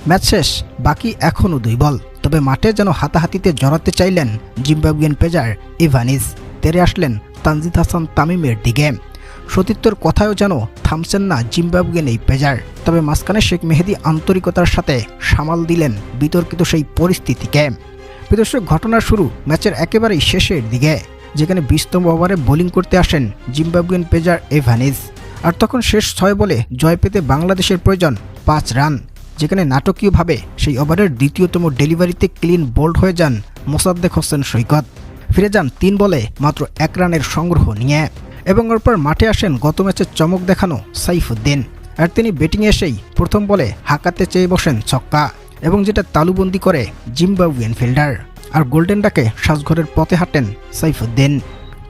Match শেষ, বাকি এখনও 2 বল। তবে মাঠে যেন হাতাহাতিতে জড়াতে চাইলেন জিম্বাবুইয়ান পেসার ইভানিজ। তেরে আসলেন তানজিদ হাসান তামিমের দিকে। সতীর্থর কথায়ও যেন থামছেন না জিম্বাবুইয়ান এই পেসার। তবে মাঝখানে শেখ মেহেদী আন্তরিকতার সাথে সামাল দিলেন বিতর্কিত সেই পরিস্থিতিকে। বিদর্শক, ঘটনার শুরু ম্যাচের একেবারেই শেষের দিকে, যেখানে 20তম ওভারে বোলিং করতে আসেন জিম্বাবুইয়ান পেসার ইভানিজ। আর তখন শেষ 6 বলে জয় পেতে বাংলাদেশের প্রয়োজন 5 রান, যেখানে নাটকীয়ভাবে সেই ওভারের দ্বিতীয়তম ডেলিভারিতে ক্লিন বোল্ড হয়ে যান মোসাদ্দেক হোসেন সৈকত। ফিরে যান 3 বলে মাত্র 1 রানের সংগ্রহ নিয়ে। এবং এরপর মাঠে আসেন গত ম্যাচে চমক দেখানো সাইফুদ্দিন। আর তিনি ব্যাটিংয়ে এসেই প্রথম বলে হাঁকাতে চেয়ে বসেন ছক্কা, এবং যেটা তালুবন্দি করে জিম্বাবুইয়ান ফিল্ডার। আর গোল্ডেন ডাকে সাজঘরের পথে হাঁটেন সাইফুদ্দিন।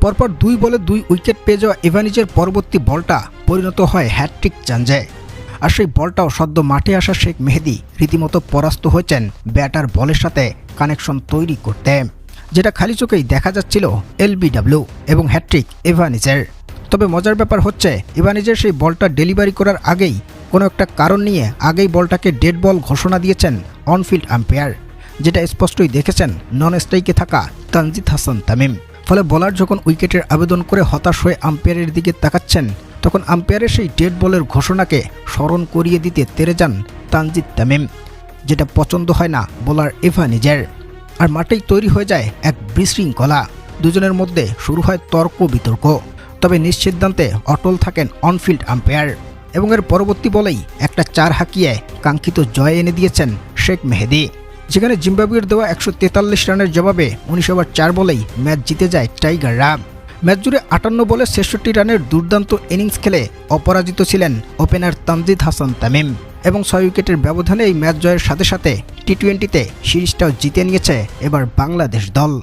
পরপর 2 বলে 2 উইকেট পেয়ে যাওয়া ইভানিজের পরবর্তী বলটা পরিণত হয় হ্যাটট্রিক চাঞ্জে। আর সেই বলটাও সদ্য মাঠে আসা শেখ মেহেদী রীতিমতো পরাস্ত হয়েছেন ব্যাটার বলের সাথে কানেকশন তৈরি করতে, যেটা খালি চোখেই দেখা যাচ্ছিল এলবিডব্লিউ এবং হ্যাটট্রিক ইভানিজের। তবে মজার ব্যাপার হচ্ছে, ইভানিজের সেই বলটা ডেলিভারি করার আগেই কোনো একটা কারণ নিয়ে আগেই বলটাকে ডেড বল ঘোষণা দিয়েছেন অনফিল্ড আম্পায়ার, যেটা স্পষ্টই দেখেছেন নন স্ট্রাইকে থাকা তানজিদ হাসান তামিম। ফলে বোলার যখন উইকেটের আবেদন করে হতাশ হয়ে আম্পায়ারের দিকে তাকাচ্ছেন, তখন আম্পায়ারের সেই ডেড বলের ঘোষণাকে স্মরণ করিয়ে দিতে তেরে যান তানজিদ তামিম, যেটা পছন্দ হয় না বোলার ইভানিজের। আর মাঠেই তৈরি হয়ে যায় এক বিশৃঙ্খলা। দুজনের মধ্যে শুরু হয় তর্ক বিতর্ক। তবে নিঃসিদ্ধান্তে অটল থাকেন অনফিল্ড আম্পায়ার, এবং এর পরবর্তী বলেই একটা 4 হাঁকিয়ে কাঙ্ক্ষিত জয় এনে দিয়েছেন শেখ মেহেদী, যেখানে জিম্বাবুয়ের দেওয়া 143 রানের জবাবে 19 ওভার 4 বলেই ম্যাচ জিতে যায় টাইগাররা। ম্যাচ জুড়ে 58 বলে 66 রানের দুর্দান্ত ইনিংস খেলে অপরাজিত ছিলেন ওপেনার তানজিদ হাসান তামিম, এবং 6 উইকেটের ব্যবধানে এই ম্যাচ জয়ের সাথে সাথে টি-20তে সিরিজটাও জিতে নিয়েছে এবার বাংলাদেশ দল।